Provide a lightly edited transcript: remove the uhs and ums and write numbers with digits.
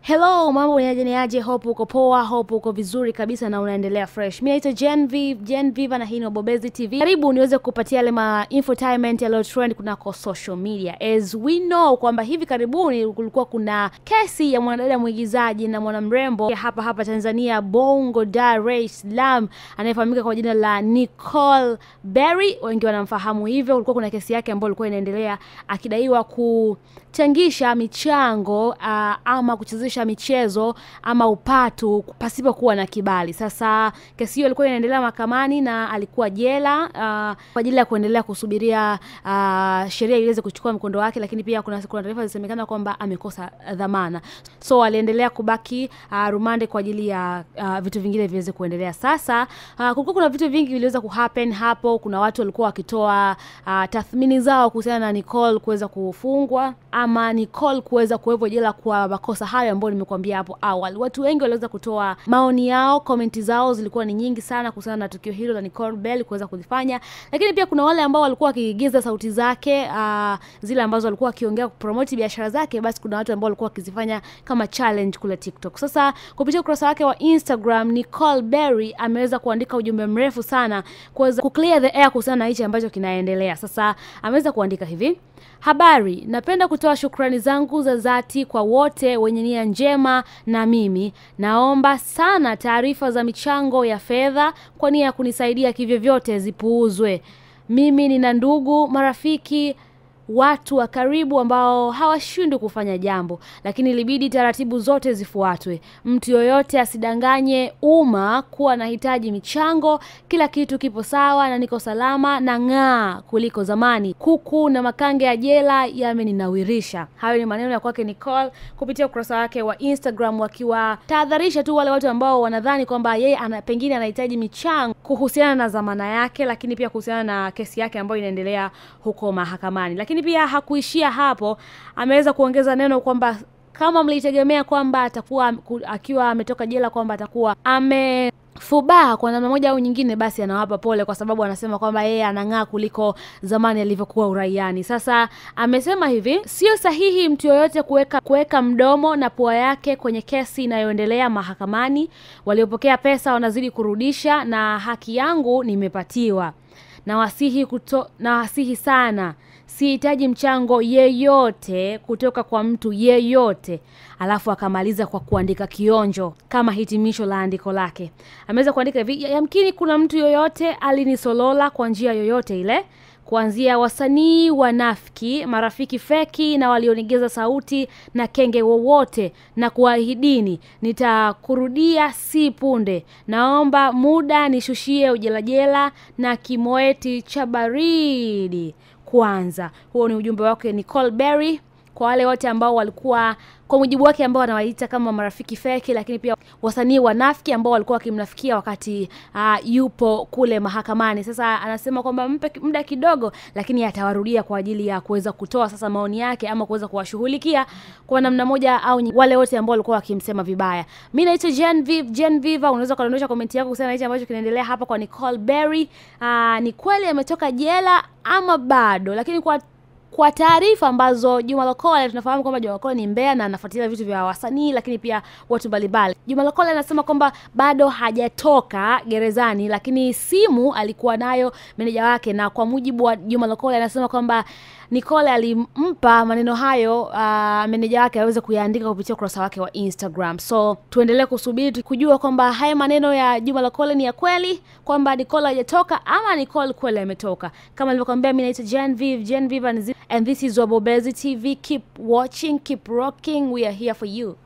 Hello, mambo niaje, hope uko poa, hope uko vizuri kabisa na unaendelea fresh. Mimi naitwa Genevieve na hii ni Wabobezi TV. Karibu niweze kukupatia ile infotainment ya trend kunako social media. As we know kwamba hivi karibuni kulikuwa kuna kesi ya mwanadada mwigizaji na mwanamrembo hapa Tanzania, Bongo Dar es Salaam, anayefahamika kwa jina la Nicole Berry. Wengi wanamfahamu hivyo. Kulikuwa kuna kesi yake ambayo ilikuwa inaendelea akidaiwa kuchangisha michango ama kuchezesha michezo ama upatu pasipo kuwa na kibali. Sasa kesi hiyo ilikuwa inaendelea mahakamani na alikuwa jela kwa ajili ya kuendelea kusubiria sheria iweze kuchukua mkondo wake, lakini pia kuna taarifa zinasemekana kwamba amekosa dhamana. So aliendelea kubaki rumande kwa ajili ya vitu vingine viweze kuendelea. Sasa kulikuwa kuna vitu vingi viliweza kuhappen hapo. Kuna watu walikuwa wakitoa tathmini zao kuhusiana na Nicole kuweza kufungwa ama Nicole kuweza kuwepo jela kwa makosa hayo ambayo nimekuambia hapo awali. Watu wengi waliweza kutoa maoni yao, comment zao zilikuwa ni nyingi sana kuhusiana na tukio hilo la Nicole Berry kuweza kulifanya. Lakini pia kuna wale ambao walikuwa wakiigiza sauti zake zile ambazo walikuwa wakiongea kupromote biashara zake. Basi kuna watu ambao walikuwa wakizifanya kama challenge kule TikTok. Sasa kupitia ukurasa wake wa Instagram, Nicole Berry ameweza kuandika ujumbe mrefu sana kuweza kuclear the air kuhusiana na hicho ambacho kinaendelea. Sasa ameweza kuandika hivi: habari, napenda kutoa shukrani zangu za dhati kwa wote wenye nia njema na mimi. Naomba sana taarifa za michango ya fedha kwa nia ya kunisaidia kivyo vyote zipuuzwe. Mimi nina ndugu, marafiki, watu wa karibu ambao hawashindwi kufanya jambo, lakini ilibidi taratibu zote zifuatwe. Mtu yoyote asidanganye umma kuwa nahitaji michango. Kila kitu kipo sawa na niko salama na ng'aa kuliko zamani. Kuku na makange ya jela yameninawirisha. Hayo ni maneno ya kwake Nicole kupitia ukurasa wake wa Instagram, wakiwa tahadharisha tu wale watu ambao wanadhani kwamba yeye pengine anahitaji michango kuhusiana na dhamana yake, lakini pia kuhusiana na kesi yake ambayo inaendelea huko mahakamani. Lakini pia hakuishia hapo, ameweza kuongeza neno kwamba kama mlitegemea kwamba atakuwa akiwa ametoka jela kwamba atakuwa amefubaa kwa namna moja au nyingine, basi anawapa pole, kwa sababu anasema kwamba yeye anang'aa kuliko zamani alivyokuwa uraiani. Sasa amesema hivi: sio sahihi mtu yoyote kuweka mdomo na pua yake kwenye kesi inayoendelea mahakamani. Waliopokea pesa wanazidi kurudisha na haki yangu nimepatiwa. Nawasihi sana, sihitaji mchango yeyote kutoka kwa mtu yeyote. Alafu akamaliza kwa kuandika kionjo kama hitimisho la andiko lake. Ameweza kuandika hivi: yamkini kuna mtu yoyote alinisolola kwa njia yoyote ile, kuanzia wasanii wanafiki, marafiki feki na walionigeza sauti na kenge wowote, na kuahidini nitakurudia si punde. Naomba muda nishushie ujelajela na kimoeti cha baridi kwanza. Huo ni ujumbe wake Nicole Berry kwa wale wote ambao walikuwa, kwa mujibu wake, ambao anawaita kama marafiki feki, lakini pia wasanii wanafiki ambao walikuwa wakimnafikia wakati yupo kule mahakamani. Sasa anasema kwamba mpe muda kidogo, lakini atawarudia kwa ajili ya kuweza kutoa sasa maoni yake ama kuweza kuwashughulikia kwa namna moja au wale wote ambao walikuwa wakimsema vibaya. Mimi naitwa Genevieve. Unaweza kudondosha comment yako kuhusiana na hicho ambacho kinaendelea hapa kwa Nicole Berry. Ni kweli ametoka jela ama bado? Lakini kwa taarifa ambazo Juma Lokole, tunafahamu kwamba Juma Lokole ni mbea na anafuatilia vitu vya wasanii lakini pia watu mbalimbali. Juma Lokole anasema kwamba bado hajatoka gerezani, lakini simu alikuwa nayo meneja wake, na kwa mujibu wa Juma Lokole anasema kwamba Nicole alimpa maneno hayo meneja wake aweze kuyaandika kupitia ukurasa wake wa Instagram. So tuendelee kusubiri kujua kwamba haya maneno ya Juma Lokole ni ya kweli, kwamba Nicole hajatoka ama Nicole kweli ametoka. Kama nilivyokuambia, mimi naitwa Genevieve and this is Wabobezi TV. Keep watching, keep rocking, we are here for you.